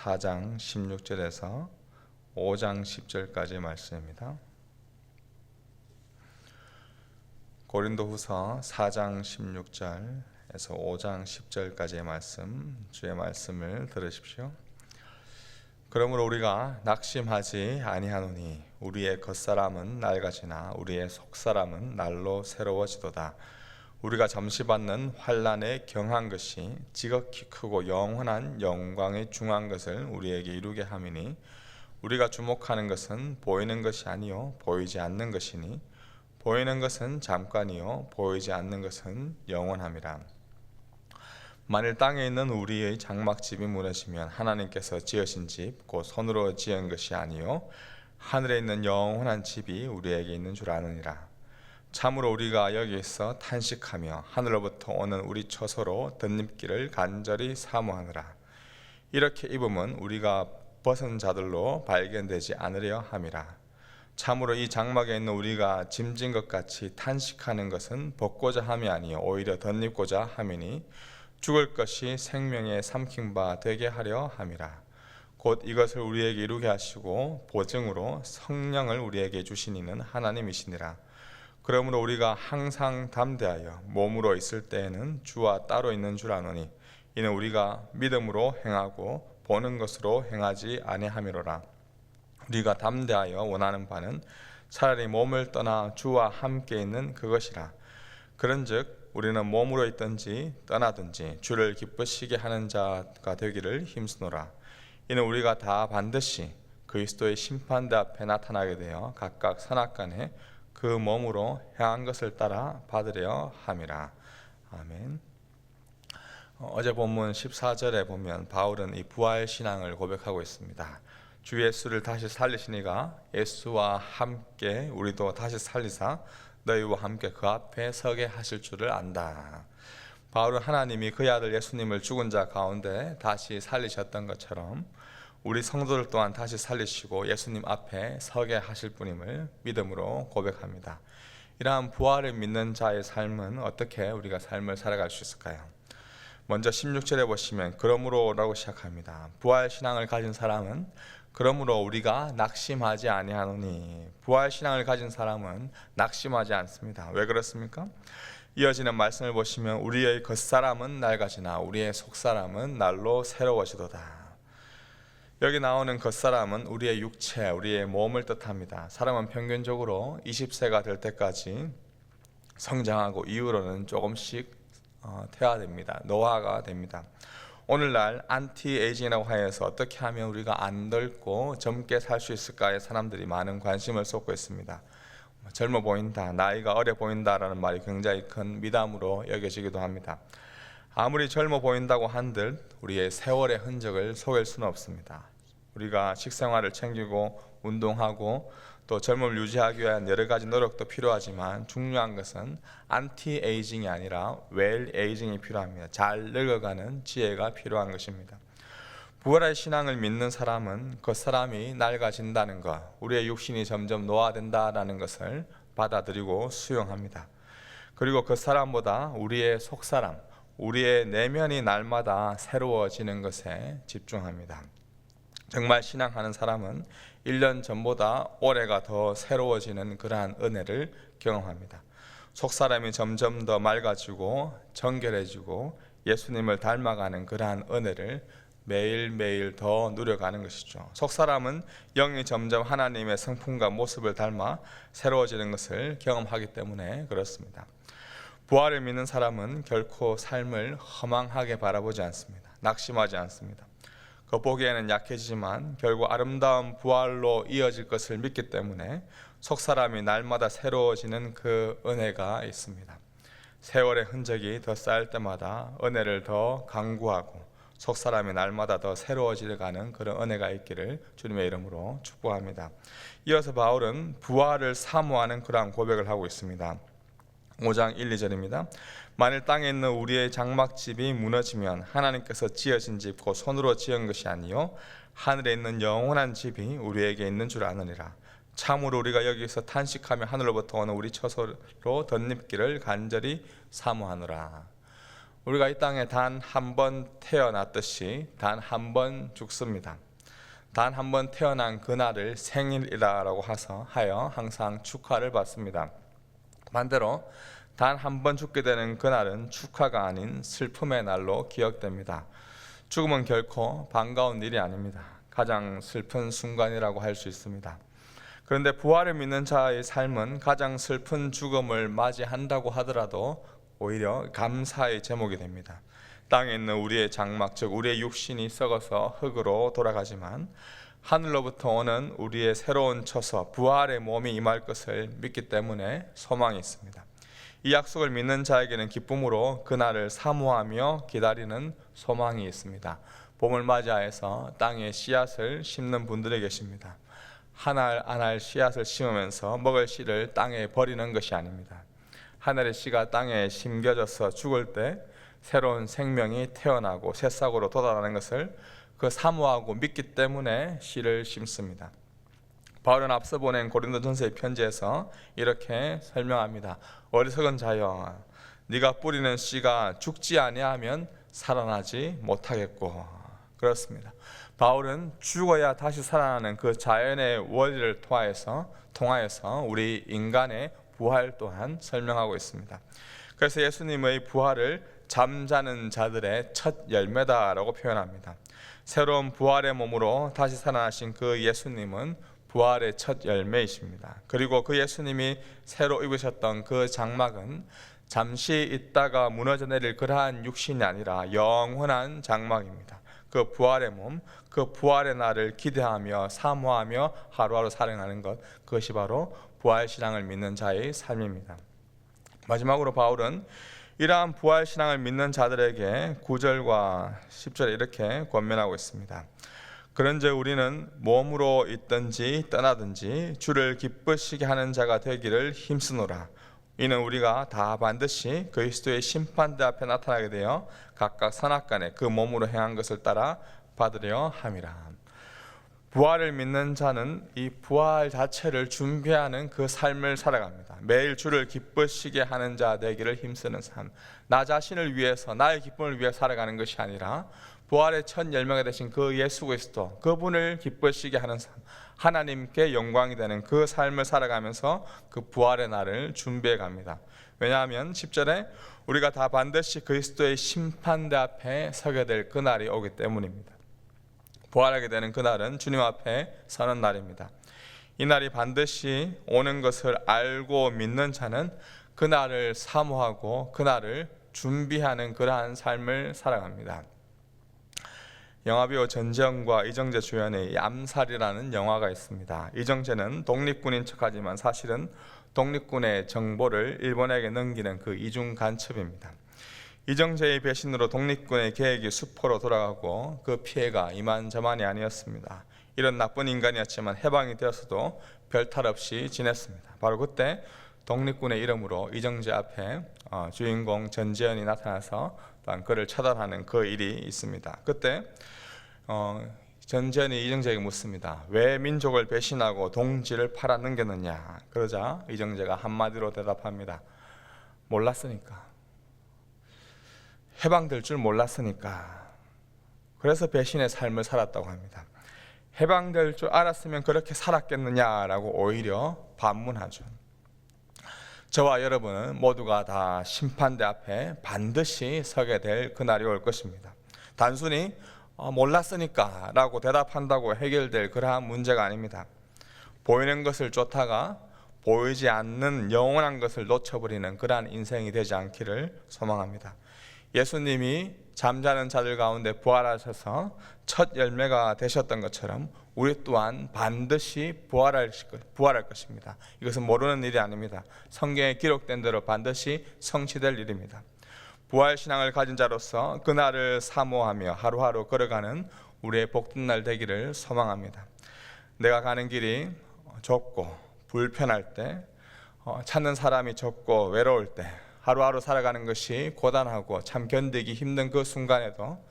4장 16절에서 5장 10절까지의 말씀입니다. 고린도후서 4장 16절에서 5장 10절까지의 말씀, 주의 말씀을 들으십시오. 그러므로 우리가 낙심하지 아니하노니 우리의 겉사람은 낡아지나 우리의 속사람은 날로 새로워지도다. 우리가 잠시 받는 환난에 경한 것이 지극히 크고 영원한 영광에 중한 것을 우리에게 이루게 함이니 우리가 주목하는 것은 보이는 것이 아니요 보이지 않는 것이니 보이는 것은 잠깐이요 보이지 않는 것은 영원함이라. 만일 땅에 있는 우리의 장막집이 무너지면 하나님께서 지으신 집 곧 손으로 지은 것이 아니요 하늘에 있는 영원한 집이 우리에게 있는 줄 아느니라. 참으로 우리가 여기에서 탄식하며 하늘로부터 오는 우리 처소로 덧입기를 간절히 사모하느라. 이렇게 입으면 우리가 벗은 자들로 발견되지 않으려 함이라. 참으로 이 장막에 있는 우리가 짐진 것 같이 탄식하는 것은 벗고자 함이 아니요 오히려 덧입고자 함이니 죽을 것이 생명에 삼킨 바 되게 하려 함이라. 곧 이것을 우리에게 이루게 하시고 보증으로 성령을 우리에게 주신 이는 하나님이시니라. 그러므로 우리가 항상 담대하여 몸으로 있을 때에는 주와 따로 있는 줄 아노니 이는 우리가 믿음으로 행하고 보는 것으로 행하지 아니함이로라. 우리가 담대하여 원하는 바는 차라리 몸을 떠나 주와 함께 있는 그것이라. 그런즉 우리는 몸으로 있든지 떠나든지 주를 기쁘시게 하는 자가 되기를 힘쓰노라. 이는 우리가 다 반드시 그리스도의 심판대 앞에 나타나게 되어 각각 선악간에 그 몸으로 행한 것을 따라 받으려 함이라. 아멘. 어제 본문 14절에 보면 바울은 이 부활 신앙을 고백하고 있습니다. 주 예수를 다시 살리시니가 예수와 함께 우리도 다시 살리사 너희와 함께 그 앞에 서게 하실 줄을 안다. 바울은 하나님이 그의 아들 예수님을 죽은 자 가운데 다시 살리셨던 것처럼 우리 성도들 또한 다시 살리시고 예수님 앞에 서게 하실 분임을 믿음으로 고백합니다. 이러한 부활을 믿는 자의 삶은 어떻게 우리가 삶을 살아갈 수 있을까요? 먼저 16절에 보시면 그러므로 라고 시작합니다. 부활 신앙을 가진 사람은 그러므로 우리가 낙심하지 아니하노니, 부활 신앙을 가진 사람은 낙심하지 않습니다. 왜 그렇습니까? 이어지는 말씀을 보시면 우리의 겉사람은 낡아지나 우리의 속사람은 날로 새로워지도다. 여기 나오는 겉사람은 우리의 육체, 우리의 몸을 뜻합니다. 사람은 평균적으로 20세가 될 때까지 성장하고 이후로는 조금씩 퇴화됩니다. 노화가 됩니다. 오늘날 안티에이징이라고 하여서 어떻게 하면 우리가 안 늙고 젊게 살 수 있을까에 사람들이 많은 관심을 쏟고 있습니다. 젊어 보인다, 나이가 어려 보인다라는 말이 굉장히 큰 미담으로 여겨지기도 합니다. 아무리 젊어 보인다고 한들 우리의 세월의 흔적을 속일 수는 없습니다. 우리가 식생활을 챙기고 운동하고 또 젊음을 유지하기 위한 여러 가지 노력도 필요하지만 중요한 것은 안티에이징이 아니라 웰에이징이 필요합니다. 잘 늙어가는 지혜가 필요한 것입니다. 부활의 신앙을 믿는 사람은 겉사람이 낡아진다는 것, 우리의 육신이 점점 노화된다는 것을 받아들이고 수용합니다. 그리고 겉사람보다 우리의 속사람, 우리의 내면이 날마다 새로워지는 것에 집중합니다. 정말 신앙하는 사람은 1년 전보다 올해가 더 새로워지는 그러한 은혜를 경험합니다. 속사람이 점점 더 맑아지고 정결해지고 예수님을 닮아가는 그러한 은혜를 매일매일 더 누려가는 것이죠. 속사람은 영이 점점 하나님의 성품과 모습을 닮아 새로워지는 것을 경험하기 때문에 그렇습니다. 부활을 믿는 사람은 결코 삶을 허망하게 바라보지 않습니다. 낙심하지 않습니다. 겉보기에는 약해지지만 결국 아름다운 부활로 이어질 것을 믿기 때문에 속사람이 날마다 새로워지는 그 은혜가 있습니다. 세월의 흔적이 더 쌓일 때마다 은혜를 더 강구하고 속사람이 날마다 더 새로워지려가는 그런 은혜가 있기를 주님의 이름으로 축복합니다. 이어서 바울은 부활을 사모하는 그러한 고백을 하고 있습니다. 5장 1, 2절입니다. 만일 땅에 있는 우리의 장막집이 무너지면 하나님께서 지으신 집 곧 손으로 지은 것이 아니요 하늘에 있는 영원한 집이 우리에게 있는 줄 아느니라. 참으로 우리가 여기서 탄식하며 하늘로부터 오는 우리 처소로 덧입기를 간절히 사모하노라. 우리가 이 땅에 단 한 번 태어났듯이 단 한 번 죽습니다. 단 한 번 태어난 그날을 생일이라고 하여 항상 축하를 받습니다. 반대로 단 한 번 죽게 되는 그날은 축하가 아닌 슬픔의 날로 기억됩니다. 죽음은 결코 반가운 일이 아닙니다. 가장 슬픈 순간이라고 할 수 있습니다. 그런데 부활을 믿는 자의 삶은 가장 슬픈 죽음을 맞이한다고 하더라도 오히려 감사의 제목이 됩니다. 땅에 있는 우리의 장막, 즉 우리의 육신이 썩어서 흙으로 돌아가지만 하늘로부터 오는 우리의 새로운 처소, 부활의 몸이 임할 것을 믿기 때문에 소망이 있습니다. 이 약속을 믿는 자에게는 기쁨으로 그날을 사모하며 기다리는 소망이 있습니다. 봄을 맞이해서 땅에 씨앗을 심는 분들이 계십니다. 한 알 한 알 씨앗을 심으면서 먹을 씨를 땅에 버리는 것이 아닙니다. 하늘의 씨가 땅에 심겨져서 죽을 때 새로운 생명이 태어나고 새싹으로 돋아나는 것을 사모하고 믿기 때문에 씨를 심습니다. 바울은 앞서 보낸 고린도전서의 편지에서 이렇게 설명합니다. 어리석은 자여, 네가 뿌리는 씨가 죽지 아니하면 살아나지 못하겠고. 그렇습니다. 바울은 죽어야 다시 살아나는 그 자연의 원리를 통하여서 우리 인간의 부활 또한 설명하고 있습니다. 그래서 예수님의 부활을 잠자는 자들의 첫 열매다라고 표현합니다. 새로운 부활의 몸으로 다시 살아나신 그 예수님은 부활의 첫 열매이십니다. 그리고 그 예수님이 새로 입으셨던 그 장막은 잠시 있다가 무너져 내릴 그러한 육신이 아니라 영원한 장막입니다. 그 부활의 몸, 그 부활의 날을 기대하며 사모하며 하루하루 살아가는 것, 그것이 바로 부활신앙을 믿는 자의 삶입니다. 마지막으로 바울은 이러한 부활신앙을 믿는 자들에게 9절과 10절에 이렇게 권면하고 있습니다. 그런즉 우리는 몸으로 있든지 떠나든지 주를 기쁘시게 하는 자가 되기를 힘쓰노라. 이는 우리가 다 반드시 그리스도의 심판대 앞에 나타나게 되어 각각 선악간에 그 몸으로 행한 것을 따라 받으려 함이라. 부활을 믿는 자는 이 부활 자체를 준비하는 그 삶을 살아갑니다. 매일 주를 기쁘시게 하는 자 되기를 힘쓰는 삶, 나 자신을 위해서 나의 기쁨을 위해 살아가는 것이 아니라 부활의 첫 열매가 되신 그 예수 그리스도, 그분을 기쁘시게 하는 삶, 하나님께 영광이 되는 그 삶을 살아가면서 그 부활의 날을 준비해 갑니다. 왜냐하면 10절에 우리가 다 반드시 그리스도의 심판대 앞에 서게 될 그 날이 오기 때문입니다. 부활하게 되는 그날은 주님 앞에 서는 날입니다. 이 날이 반드시 오는 것을 알고 믿는 자는 그날을 사모하고 그날을 준비하는 그러한 삶을 살아갑니다. 영화배우 전지현과 이정재 주연의 암살이라는 영화가 있습니다. 이정재는 독립군인 척하지만 사실은 독립군의 정보를 일본에게 넘기는 그 이중 간첩입니다. 이정재의 배신으로 독립군의 계획이 수포로 돌아가고 그 피해가 이만저만이 아니었습니다. 이런 나쁜 인간이었지만 해방이 되었어도 별탈 없이 지냈습니다. 바로 그때 독립군의 이름으로 이정재 앞에 주인공 전지현이 나타나서 또한 그를 처단하는 그 일이 있습니다. 그때 전지현이 이정재에게 묻습니다. 왜 민족을 배신하고 동지를 팔아 넘겼느냐? 그러자 이정재가 한마디로 대답합니다. 몰랐으니까. 해방될 줄 몰랐으니까. 그래서 배신의 삶을 살았다고 합니다. 해방될 줄 알았으면 그렇게 살았겠느냐라고 오히려 반문하죠. 저와 여러분은 모두가 다 심판대 앞에 반드시 서게 될 그날이 올 것입니다. 단순히 몰랐으니까 라고 대답한다고 해결될 그러한 문제가 아닙니다. 보이는 것을 쫓다가 보이지 않는 영원한 것을 놓쳐버리는 그러한 인생이 되지 않기를 소망합니다. 예수님이 잠자는 자들 가운데 부활하셔서 첫 열매가 되셨던 것처럼 우리 또한 반드시 부활할 것입니다. 이것은 모르는 일이 아닙니다. 성경에 기록된 대로 반드시 성취될 일입니다. 부활신앙을 가진 자로서 그날을 사모하며 하루하루 걸어가는 우리의 복된 날 되기를 소망합니다. 내가 가는 길이 좁고 불편할 때, 찾는 사람이 적고 외로울 때, 하루하루 살아가는 것이 고단하고 참 견디기 힘든 그 순간에도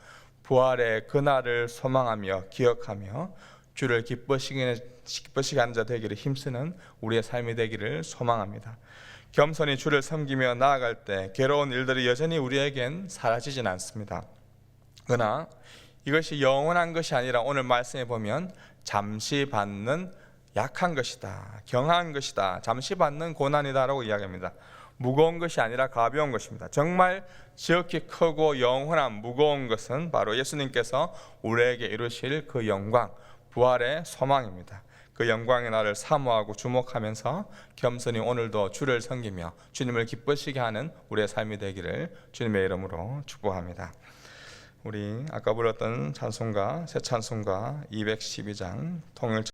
부활의 그날을 소망하며 기억하며 주를 기쁘시게 하는 자 되기를 힘쓰는 우리의 삶이 되기를 소망합니다. 겸손히 주를 섬기며 나아갈 때 괴로운 일들이 여전히 우리에겐 사라지진 않습니다. 그러나 이것이 영원한 것이 아니라 오늘 말씀에 보면 잠시 받는 약한 것이다, 경한 것이다, 잠시 받는 고난이다라고 이야기합니다. 무거운 것이 아니라 가벼운 것입니다. 정말 지극히 크고 영원한 무거운 것은 바로 예수님께서 우리에게 이루실 그 영광, 부활의 소망입니다. 그 영광의 날을 사모하고 주목하면서 겸손히 오늘도 주를 섬기며 주님을 기쁘시게 하는 우리의 삶이 되기를 주님의 이름으로 축복합니다. 우리 아까 불렀던 찬송가 새 찬송가 212장 통일